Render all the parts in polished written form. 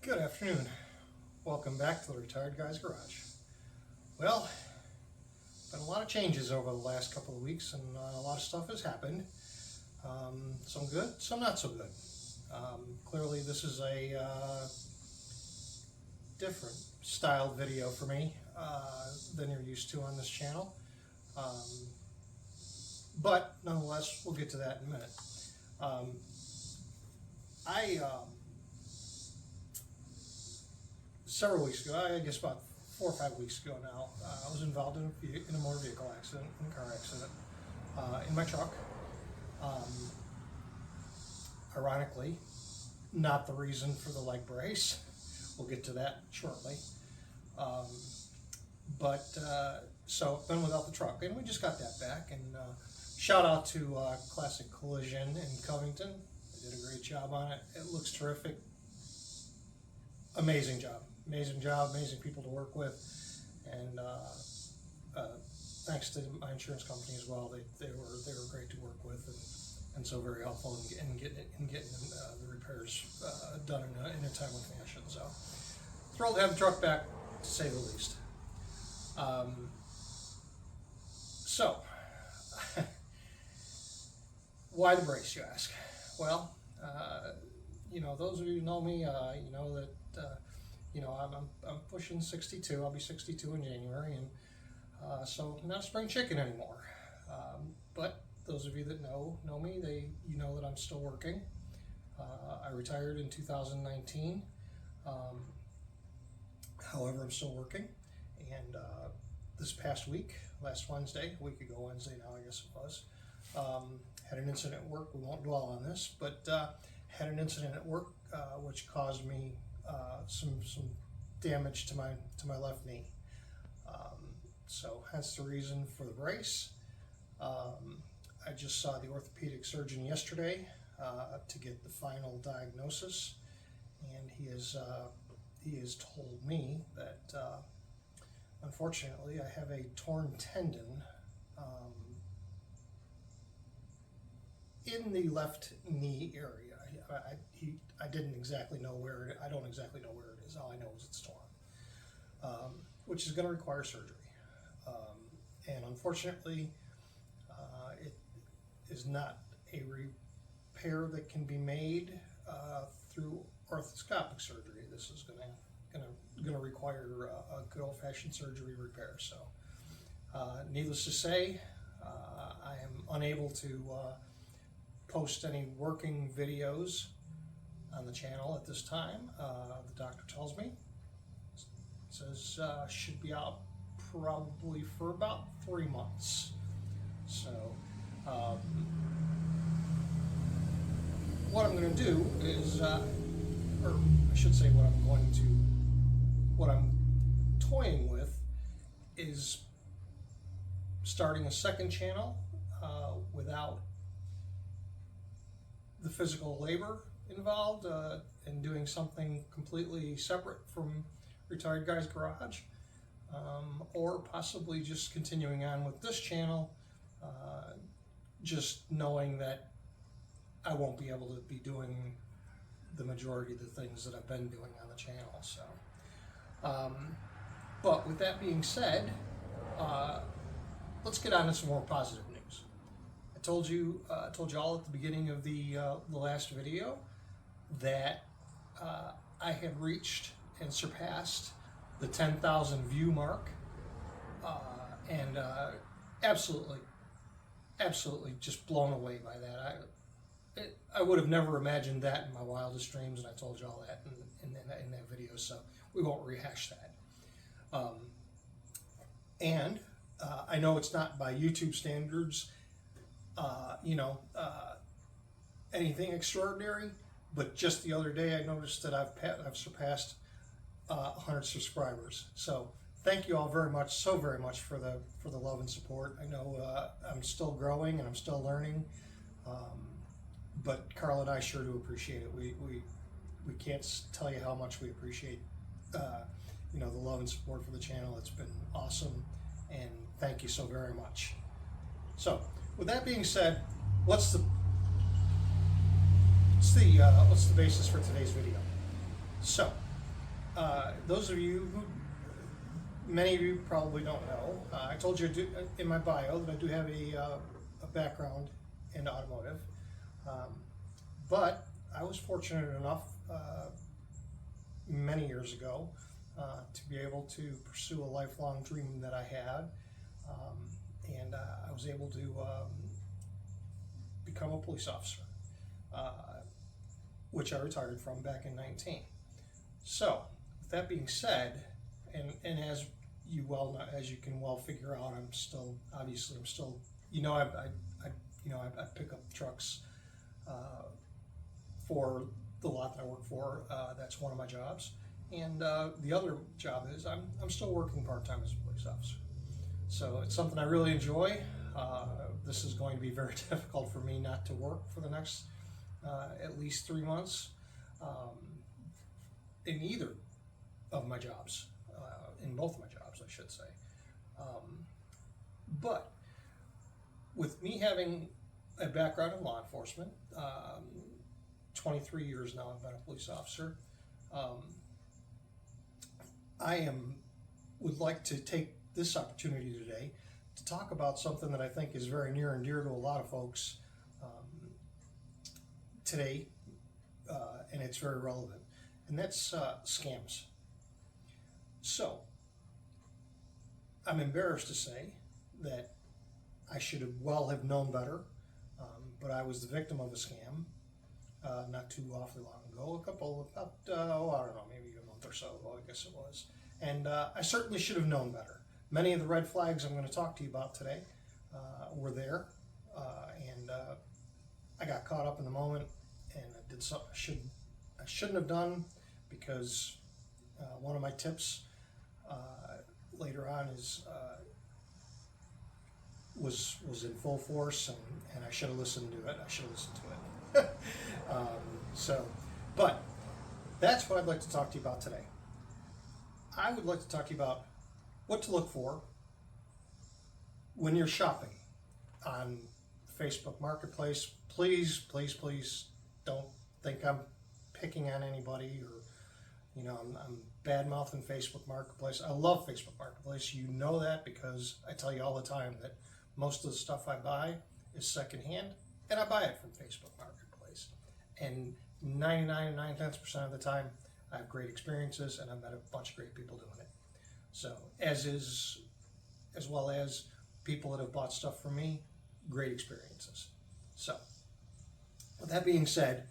Good afternoon. Welcome back to the Retired Guy's Garage. Well, been a lot of changes over the last couple of weeks, and a lot of stuff has happened. Some good, some not so good. Clearly, this is a different style video for me than you're used to on this channel. But nonetheless, we'll get to that in a minute. Several weeks ago, I guess about 4 or 5 weeks ago now, I was involved in a motor vehicle accident, in a car accident, in my truck. Ironically, not the reason for the leg brace. We'll get to that shortly. So I've been without the truck, and we just got that back. And shout out to Classic Collision in Covington. They did a great job on it. It looks terrific. Amazing job, amazing people to work with, and thanks to my insurance company as well. They were great to work with, and so very helpful in getting the repairs done in a timely fashion. So thrilled to have the truck back, to say the least. So why the brace, you ask? Well, those of you who know me, you know that I'm pushing 62. I'll be 62 in January, and so I'm not a spring chicken anymore. But those of you that know me, you know that I'm still working. I retired in 2019. However, I'm still working, and this past week, last Wednesday, a week ago Wednesday now, I guess it was, had an incident at work. We won't dwell on this, but had an incident at work which caused me some damage to my left knee. So hence the reason for the brace. I just saw the orthopedic surgeon yesterday to get the final diagnosis, and he has told me that unfortunately I have a torn tendon in the left knee area. I didn't exactly know where I don't exactly know where it is. All I know is it's torn, which is going to require surgery. And unfortunately, it is not a repair that can be made through arthroscopic surgery. This is going to require a good old-fashioned surgery repair. So, needless to say, I am unable to post any working videos on the channel at this time. The doctor tells me, says should be out probably for about 3 months. So what I'm going to do is, or I should say what I'm toying with is starting a second channel without the physical labor involved, and doing something completely separate from Retired Guy's Garage, or possibly just continuing on with this channel, just knowing that I won't be able to be doing the majority of the things that I've been doing on the channel. So, but with that being said, let's get on to some more positive news. I told you all at the beginning of the last video that I had reached and surpassed the 10,000 view mark, and absolutely just blown away by that. I would have never imagined that in my wildest dreams, and I told you all that in that video, so we won't rehash that. And I know it's not by YouTube standards, anything extraordinary, but just the other day I noticed that I've surpassed 100 subscribers. So thank you all very much, so very much for the love and support. I know I'm still growing and I'm still learning, but Carl and I sure do appreciate it. We can't tell you how much we appreciate the love and support for the channel. It's been awesome, and thank you so very much. So with that being said, what's the basis for today's video? So those of you who, many of you probably don't know, I told you in my bio that I do have a background in automotive, but I was fortunate enough many years ago to be able to pursue a lifelong dream that I had, and I was able to become a police officer, which I retired from back in 19. So, with that being said, and as you well know, as you can well figure out, I'm still I pick up trucks for the lot that I work for. That's one of my jobs, and the other job is I'm still working part-time as a police officer. So it's something I really enjoy. This is going to be very difficult for me not to work for the next at least 3 months in either of my jobs, in both of my jobs, I should say. But with me having a background in law enforcement, 23 years now I've been a police officer, would like to take this opportunity today to talk about something that I think is very near and dear to a lot of folks today, and it's very relevant, and that's scams. So, I'm embarrassed to say that I should have known better, but I was the victim of a scam not too awfully long ago, I don't know, maybe a month or so ago, I guess it was. And I certainly should have known better. Many of the red flags I'm going to talk to you about today were there, and I got caught up in the moment, and I did something I shouldn't have done, because one of my tips later on was in full force, and I should have listened to it. But that's what I'd like to talk to you about today. I would like to talk to you about what to look for when you're shopping on Facebook Marketplace. Please, please, please don't think I'm picking on anybody, or I'm bad-mouthing Facebook Marketplace. I love Facebook Marketplace. You know that, because I tell you all the time that most of the stuff I buy is secondhand, and I buy it from Facebook Marketplace. And 99.9% of the time, I have great experiences, and I've met a bunch of great people doing it. So, as well as people that have bought stuff from me, great experiences. So, with that being said,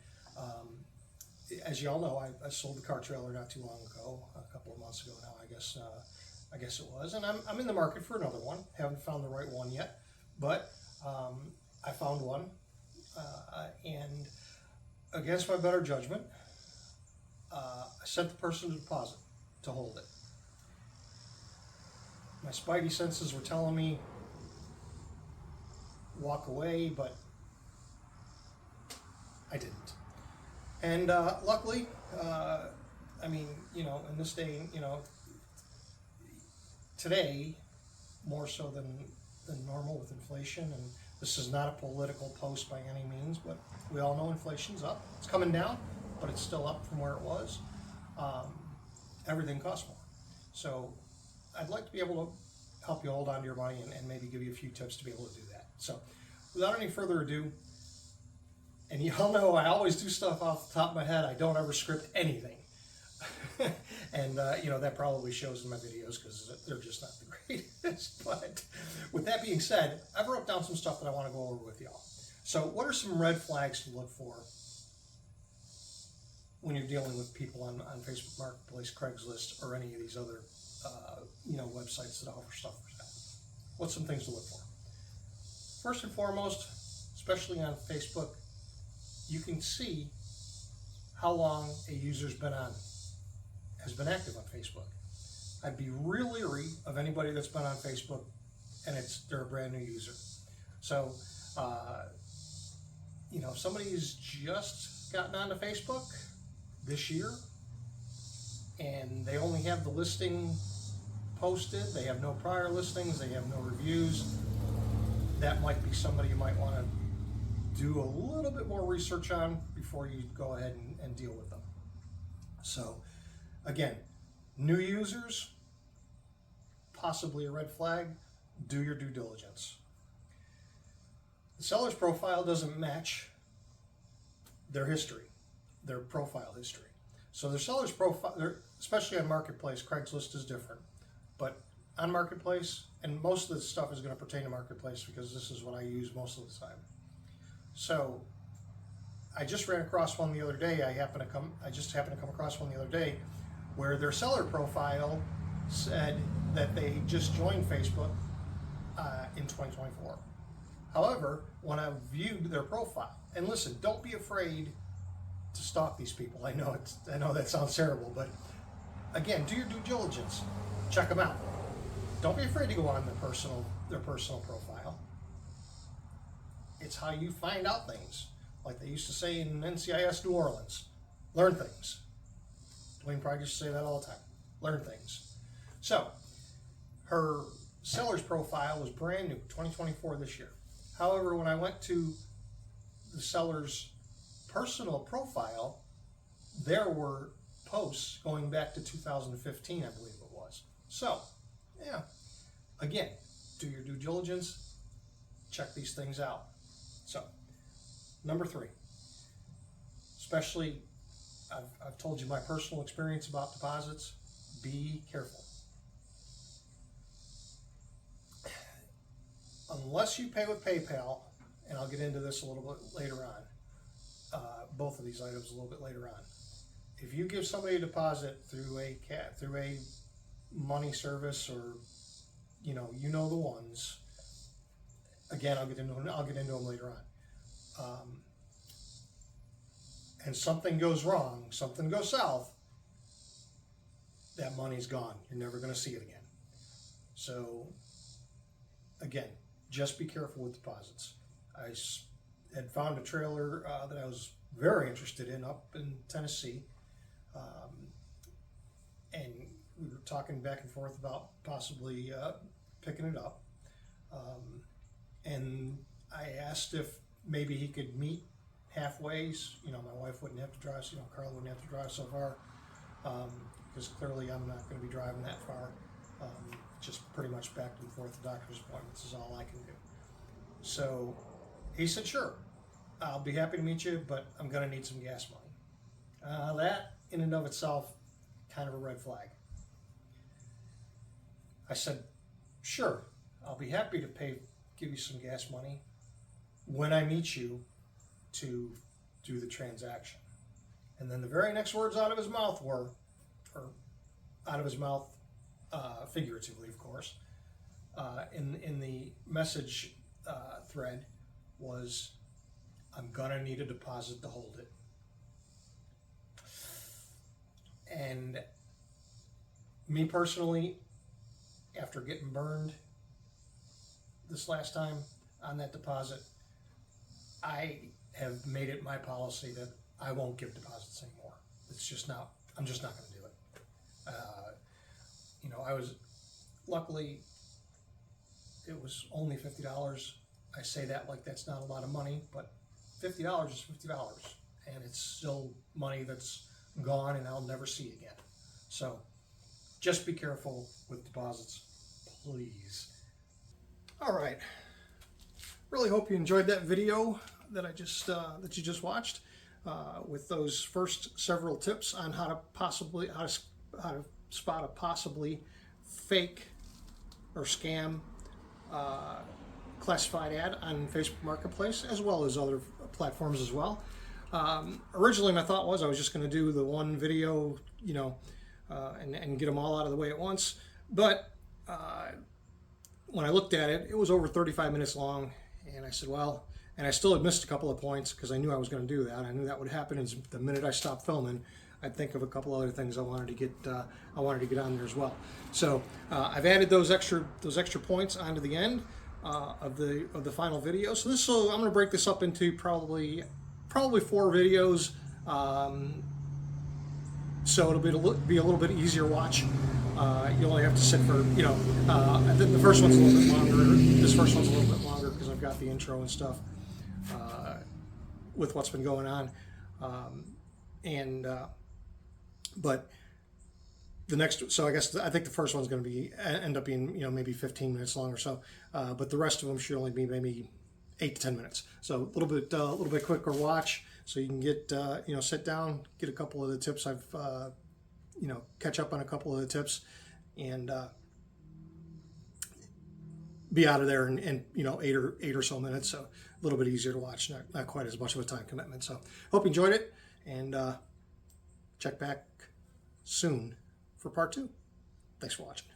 as you all know, I sold the car trailer not too long ago, a couple of months ago now, I guess it was, and I'm in the market for another one. Haven't found the right one yet, but I found one, and against my better judgment, I sent the person a deposit to hold it. My spidey senses were telling me walk away, but I didn't. And luckily, in this day, today, more so than normal with inflation, and this is not a political post by any means, but we all know inflation's up. It's coming down, but it's still up from where it was. Everything costs more. So I'd like to be able to help you hold on to your money and maybe give you a few tips to be able to do that. So without any further ado, and you all know I always do stuff off the top of my head. I don't ever script anything. And that probably shows in my videos, because they're just not the greatest. But with that being said, I've wrote down some stuff that I want to go over with y'all. So what are some red flags to look for when you're dealing with people on Facebook Marketplace, Craigslist, or any of these other websites that offer stuff for sale? What's some things to look for? First and foremost, especially on Facebook, you can see how long a user's has been active on Facebook. I'd be real leery of anybody that's been on Facebook and they're a brand new user. So, if somebody's just gotten onto Facebook this year and they only have the listing posted, they have no prior listings, they have no reviews, that might be somebody you might want to do a little bit more research on before you go ahead and deal with them. So again, New users, possibly a red flag. Do your due diligence. The seller's profile doesn't match their history, their profile history. So their seller's profile, especially on Marketplace, Craigslist is different, but on Marketplace, and most of this stuff is going to pertain to Marketplace because this is what I use most of the time. So I just ran across one the other day. I just happened to come across one the other day where their seller profile said that they just joined Facebook in 2024. However, when I viewed their profile, and listen, don't be afraid to stalk these people. I know that sounds terrible, but again, do your due diligence. Check them out. Don't be afraid to go on their personal profile. It's how you find out things. Like they used to say in NCIS New Orleans, learn things. Dwayne Pride used to say that all the time. Learn things. So, her seller's profile was brand new, 2024 this year. However, when I went to the seller's personal profile, there were posts going back to 2015, I believe it was. So, yeah, again, do your due diligence, check these things out. So, number 3, especially, I've told you my personal experience about deposits. Be careful. Unless you pay with PayPal, and I'll get into this a little bit later on, both of these items a little bit later on. If you give somebody a deposit through a money service, or you know the ones. Again, I'll get into them later on. And something goes wrong, something goes south, that money's gone. You're never going to see it again. So, again, just be careful with deposits. I had found a trailer that I was very interested in up in Tennessee, and we were talking back and forth about possibly picking it up. And I asked if maybe he could meet halfway. My wife wouldn't have to drive, Carla wouldn't have to drive so far, because clearly I'm not going to be driving that far. Just pretty much back and forth to doctor's appointments is all I can do. So he said, sure, I'll be happy to meet you, but I'm going to need some gas money. That in and of itself, kind of a red flag. I said, sure, I'll be happy to give you some gas money when I meet you to do the transaction. And then the very next words out of his mouth were, figuratively, of course, in the message thread was, I'm gonna need a deposit to hold it. And me personally, after getting burned this last time on that deposit, I have made it my policy that I won't give deposits anymore. I'm just not going to do it. I was, luckily, it was only $50. I say that like that's not a lot of money, but $50 is $50, and it's still money that's gone and I'll never see again. So just be careful with deposits, please. All right. Really hope you enjoyed that video that you just watched, with those first several tips on how to spot a possibly fake or scam classified ad on Facebook Marketplace, as well as other platforms as well. Originally, my thought was I was just going to do the one video, and get them all out of the way at once. But when I looked at it, it was over 35 minutes long, and I said, well, and I still had missed a couple of points because I knew I was going to do that. I knew that would happen. And the minute I stopped filming, I'd think of a couple other things I wanted to get on there as well. So I've added those extra points onto the end of the final video. So I'm going to break this up into probably 4 videos. So it'll be a little bit easier watch. You only have to sit for, the first one's a little bit longer. This first one's a little bit longer because I've got the intro and stuff with what's been going on. But the next, so I think the first one's going to be end up being, you know, maybe 15 minutes long or so, but the rest of them should only be maybe 8 to 10 minutes. So a little bit quicker watch, so you can get you know, sit down, get a couple of the tips. I've you know, catch up on a couple of the tips, and be out of there in you know, eight or so minutes. So a little bit easier to watch, not quite as much of a time commitment. So hope you enjoyed it, and check back soon for part 2. Thanks for watching.